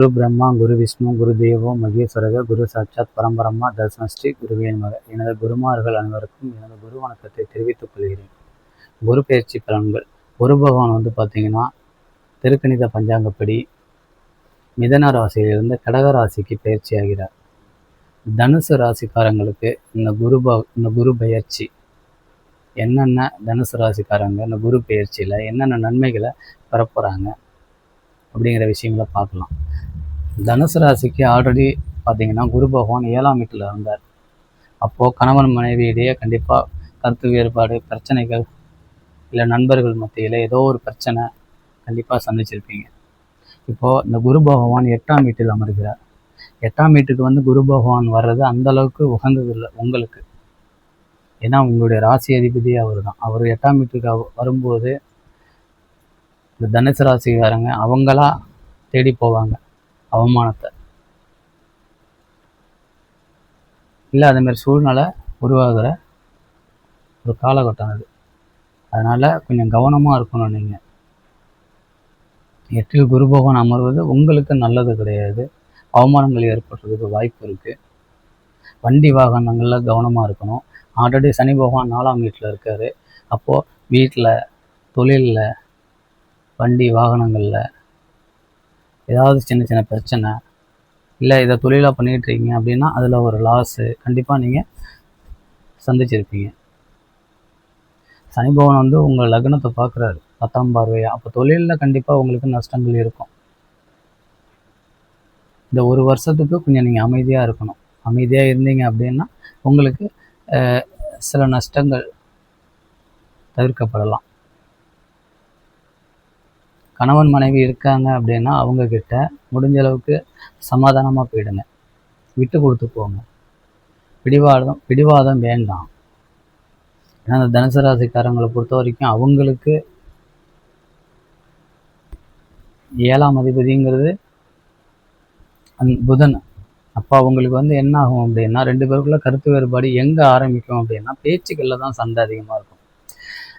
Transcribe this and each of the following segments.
குரு பிரம்மா குரு விஷ்ணு குரு தேவோ மகேஸ்வரக குரு சாட்சாத் பரம்பரம்மா தர்சனஸ்ரீ குருவே நமக. எனது குருமார்கள் அனைவருக்கும் எனது குரு வணக்கத்தை தெரிவித்துக் கொள்கிறேன். குரு பயிற்சி பலன்கள். குரு பகவான் பார்த்தீங்கன்னா திருக்கணித பஞ்சாங்கப்படி மிதன ராசியிலிருந்து கடக ராசிக்கு பயிற்சி ஆகிறார். தனுசு ராசிக்காரங்களுக்கு இந்த குரு பயிற்சி என்னென்ன தனுசு ராசிக்காரங்க இந்த குரு பயிற்சியில் என்னென்ன நன்மைகளை பெறப்போகிறாங்க அப்படிங்கிற விஷயங்களை பார்க்கலாம். தனுசு ராசிக்கு ஆல்ரெடி பார்த்தீங்கன்னா குரு பகவான் 7ஆம் வீட்டில் இருந்தார். அப்போது கணவன் மனைவியிடையே கண்டிப்பாக கருத்து வேறுபாடு, பிரச்சனைகள், இல்லை நண்பர்கள் மத்தியில் ஏதோ ஒரு பிரச்சனை கண்டிப்பாக சந்திச்சிருப்பீங்க. இப்போது இந்த குரு பகவான் 8ஆம் வீட்டில் அமர்கிறார். 8ஆம் வீட்டுக்கு குரு பகவான் வர்றது அந்தளவுக்கு உகந்தது இல்லை உங்களுக்கு. ஏன்னா உங்களுடைய ராசி அதிபதி அவர் தான். அவர் 8ஆம் வீட்டுக்கு வரும்போது இந்த தனுசு ராசிக்காரங்க அவங்களா தேடி போவாங்க அவமானத்தை, இல்லை அதேமாதிரி சூழ்நிலை உருவாகிற ஒரு காலகட்டம் அது. அதனால் கொஞ்சம் கவனமாக இருக்கணும். நீங்கள் 8இல் குரு பகவான் அமர்வது உங்களுக்கு நல்லது கிடையாது. அவமானங்கள் ஏற்படுறதுக்கு வாய்ப்பு இருக்குது. வண்டி வாகனங்களில் கவனமாக இருக்கணும். ஆல்ரெடி சனி பகவான் 4ஆம் வீட்டில் இருக்கார். அப்போது வீட்டில், தொழிலில், வண்டி வாகனங்களில் ஏதாவது சின்ன சின்ன பிரச்சனை, இல்லை இதை தொழிலாக பண்ணிகிட்ருக்கீங்க அப்படின்னா அதில் ஒரு லாஸு கண்டிப்பாக நீங்கள் சந்திச்சிருப்பீங்க. சனி பகவான் உங்கள் லக்னத்தை பார்க்குறாரு 10ஆம் பார்வையாக. அப்போ தொழிலில் கண்டிப்பாக உங்களுக்கு நஷ்டங்கள் இருக்கும். இந்த ஒரு வருஷத்துக்கு கொஞ்சம் நீங்கள் அமைதியாக இருக்கணும். அமைதியாக இருந்தீங்க அப்படின்னா உங்களுக்கு சில நஷ்டங்கள் தவிர்க்கப்படலாம். கணவன் மனைவி இருக்காங்க அப்படின்னா அவங்கக்கிட்ட முடிஞ்ச அளவுக்கு சமாதானமாக போயிடுங்க, விட்டு கொடுத்து போங்க. பிடிவாதம் வேண்டாம். ஏன்னா அந்த தனுசு ராசிக்காரங்களை பொறுத்த வரைக்கும் அவங்களுக்கு 7ஆம் அதிபதிங்கிறது புதன். அப்போ அவங்களுக்கு என்ன ஆகும் அப்படின்னா 2 பேருக்குள்ள கருத்து வேறுபாடு எங்கே ஆரம்பிக்கும் அப்படின்னா பேச்சுக்களில் தான் சண்டை அதிகமாக இருக்கும்.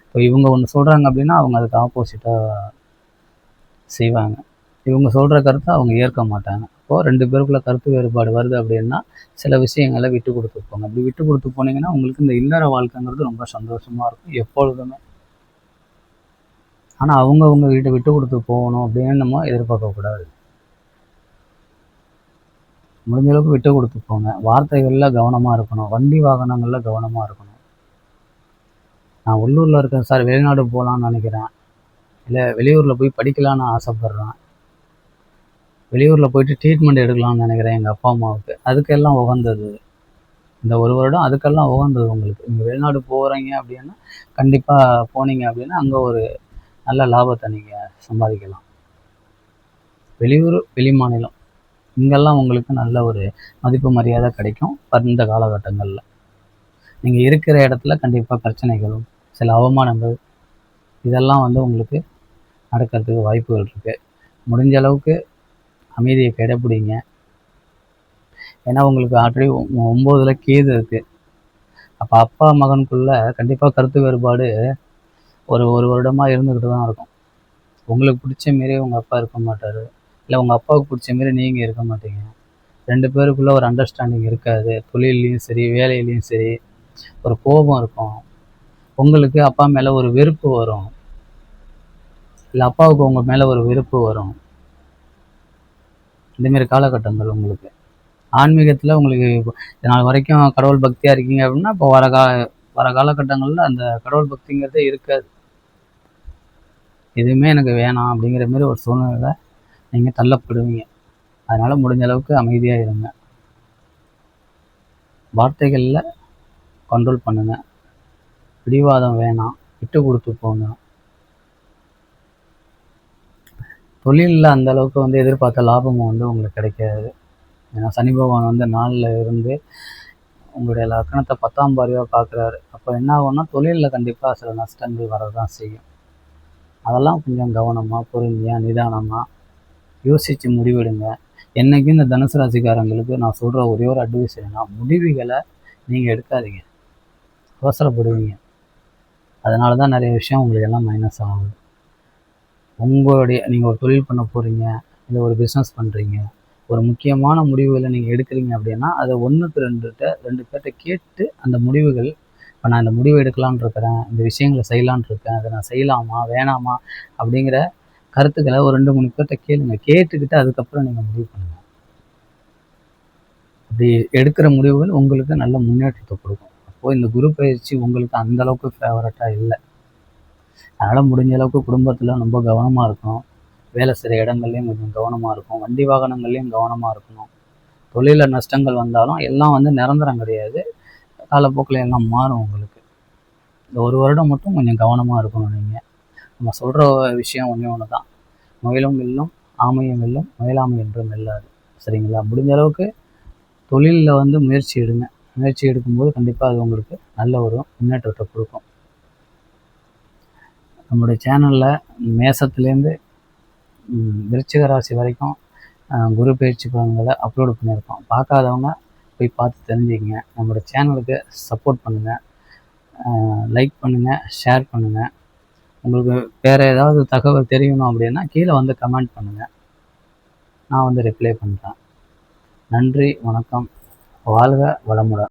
இப்போ இவங்க ஒன்று சொல்கிறாங்க அப்படின்னா அவங்க அதுக்கு ஆப்போசிட்டாக செய்வாங்க. இவங்க சொல்கிற கருத்தை அவங்க ஏற்க மாட்டாங்க. அப்போது 2 பேருக்குள்ள கருத்து வேறுபாடு வருது அப்படின்னா சில விஷயங்களை விட்டு கொடுத்து போங்க. அப்படி விட்டு கொடுத்து போனீங்கன்னா உங்களுக்கு இந்த இல்லற வாழ்க்கைங்கிறது ரொம்ப சந்தோஷமாக இருக்கும் எப்பொழுதுமே. ஆனால் அவங்க வீட்டை விட்டு கொடுத்து போகணும் அப்படின்னு நம்ம எதிர்பார்க்கக்கூடாது. முடிஞ்ச அளவுக்கு விட்டு கொடுத்து போங்க. வார்த்தைகளில் கவனமாக இருக்கணும். வண்டி வாகனங்களில் கவனமாக இருக்கணும். நான் உள்ளூரில் இருக்கேன் சார், வெளிநாடு போகலான்னு நினைக்கிறேன், இல்லை வெளியூரில் போய் படிக்கலான்னு ஆசைப்பட்றேன், வெளியூரில் போயிட்டு ட்ரீட்மெண்ட் எடுக்கலாம்னு நினைக்கிறேன் எங்கள் அப்பா அம்மாவுக்கு, அதுக்கெல்லாம் உகந்தது இந்த ஒரு வருடம். அதுக்கெல்லாம் உகந்தது உங்களுக்கு. நீங்கள் வெளிநாடு போகிறீங்க அப்படின்னா கண்டிப்பாக போனீங்க அப்படின்னா அங்கே ஒரு நல்ல லாபத்தை நீங்கள் சம்பாதிக்கலாம். வெளியூர், வெளி மாநிலம் இங்கெல்லாம் உங்களுக்கு நல்ல ஒரு மதிப்பு மரியாதை கிடைக்கும். இந்த காலகட்டங்களில் நீங்கள் இருக்கிற இடத்துல கண்டிப்பாக பிரச்சனைகளும் சில அவமானங்கள் இதெல்லாம் உங்களுக்கு நடக்கிறதுக்கு வாய்ப்புகள் இருக்குது. முடிஞ்ச அளவுக்கு அமைதியை கடைப்பிடிங்க. ஏன்னா உங்களுக்கு ஆல்ரெடி 9ல் கேது இருக்குது. அப்போ அப்பா மகனுக்குள்ளே கண்டிப்பாக கருத்து வேறுபாடு ஒரு வருடமாக இருந்துக்கிட்டு தான் இருக்கும். உங்களுக்கு பிடிச்ச மாரி உங்கள் அப்பா இருக்க மாட்டார், இல்லை உங்கள் அப்பாவுக்கு பிடிச்ச மாரி நீங்கள் இருக்க மாட்டீங்க. 2 பேருக்குள்ளே ஒரு அண்டர்ஸ்டாண்டிங் இருக்காது. தொழிலையும் சரி, வேலையிலையும் சரி ஒரு கோபம் இருக்கும். உங்களுக்கு அப்பா மேலே ஒரு வெறுப்பு வரும், இல்லை அப்பாவுக்கு உங்கள் மேலே ஒரு வெறுப்பு வரும். இந்தமாரி காலகட்டங்கள் உங்களுக்கு ஆன்மீகத்தில் உங்களுக்கு இதனால் வரைக்கும் கடவுள் பக்தியாக இருக்கீங்க அப்படின்னா இப்போ வர காலகட்டங்களில் அந்த கடவுள் பக்திங்கிறதே இருக்காது. எதுவுமே எனக்கு வேணாம் அப்படிங்கிற மாரி ஒரு சூழ்நிலை நீங்கள் தள்ளப்படுவீங்க. அதனால் முடிஞ்ச அளவுக்கு அமைதியாக இருங்க. வார்த்தைகளில் கண்ட்ரோல் பண்ணுங்க. பிடிவாதம் வேணாம், விட்டு கொடுத்து போங்க. தொழிலில் அந்த அளவுக்கு எதிர்பார்த்த லாபமும் உங்களுக்கு கிடைக்காது. ஏன்னா சனி பகவான் 4ல் இருந்து உங்களுடைய லக்னத்தை 10ஆம் பார்வையாக பார்க்குறாரு. அப்போ என்ன ஆகும்னா தொழிலில் கண்டிப்பாக சில நஷ்டங்கள் வரதான் செய்யும். அதெல்லாம் கொஞ்சம் கவனமாக, பொறுமையாக, நிதானமாக யோசித்து முடிவெடுங்க. என்றைக்கும் இந்த தனுசு ராசிக்காரங்களுக்கு நான் சொல்கிற ஒரே ஒரு அட்வைஸ் என்னன்னா, முடிவுகளை நீங்கள் எடுக்காதீங்க, அவசரப்படுவீங்க. அதனால தான் நிறைய விஷயம் உங்களுக்கு எல்லாம் மைனஸ் ஆகுது. நீங்கள் ஒரு தொழில் பண்ண போகிறீங்க, இல்லை ஒரு பிஸ்னஸ் பண்ணுறீங்க, ஒரு முக்கியமான முடிவுகளை நீங்கள் எடுக்கிறீங்க அப்படின்னா அதை 1க்கு 2 பேர்கிட்ட கேட்டு அந்த முடிவுகள், இப்போ நான் இந்த முடிவு எடுக்கலான்னு இருக்கிறேன், இந்த விஷயங்களை செய்யலான்னு இருக்கேன், அதை நான் செய்யலாமா வேணாமா அப்படிங்கிற கருத்துக்களை ஒரு 2-3 பேர்கிட்ட கேளுங்க. கேட்டுக்கிட்டு அதுக்கப்புறம் நீங்கள் முடிவு பண்ணுங்கள். அப்படி எடுக்கிற முடிவுகள் உங்களுக்கு நல்ல முன்னேற்றத்தை கொடுக்கும். அப்போது இந்த குரு பயிற்சி உங்களுக்கு அந்தளவுக்கு ஃபேவரட்டாக இல்லை. அதனால் முடிஞ்ச அளவுக்கு குடும்பத்தில் ரொம்ப கவனமாக இருக்கணும். வேலை செய்கிற இடங்கள்லையும் கொஞ்சம் கவனமாக இருக்கும். வண்டி வாகனங்கள்லையும் கவனமாக இருக்கணும். தொழிலில் நஷ்டங்கள் வந்தாலும் எல்லாம் நிரந்தரம் கிடையாது. காலப்போக்கில் எல்லாம் மாறும் உங்களுக்கு. இந்த 1 வருடம் மட்டும் கொஞ்சம் கவனமாக இருக்கணும் நீங்கள். நம்ம சொல்கிற விஷயம் ஒன்று தான். முயலும் வெல்லும், ஆமையும் வெல்லும், முயலாமை என்றும் வெல்லாது. சரிங்களா? முடிஞ்ச அளவுக்கு தொழிலில் முயற்சி எடுங்க. முயற்சி எடுக்கும்போது கண்டிப்பாக அது உங்களுக்கு நல்ல ஒரு முன்னேற்றத்தை கொடுக்கும். நம்முடைய சேனலில் மேசத்துலேருந்து விருச்சிக ராசி வரைக்கும் குரு பயிற்சி பலன்களை அப்லோடு பண்ணியிருக்கோம். பார்க்காதவங்க போய் பார்த்து தெரிஞ்சுக்கங்க. நம்மளோட சேனலுக்கு சப்போர்ட் பண்ணுங்கள், லைக் பண்ணுங்கள், ஷேர் பண்ணுங்கள். உங்களுக்கு வேறு ஏதாவது தகவல் தெரியணும் அப்படின்னா கீழே கமெண்ட் பண்ணுங்கள். நான் ரிப்ளை பண்ணுறேன். நன்றி, வணக்கம். வாழ்க வளமுடன்.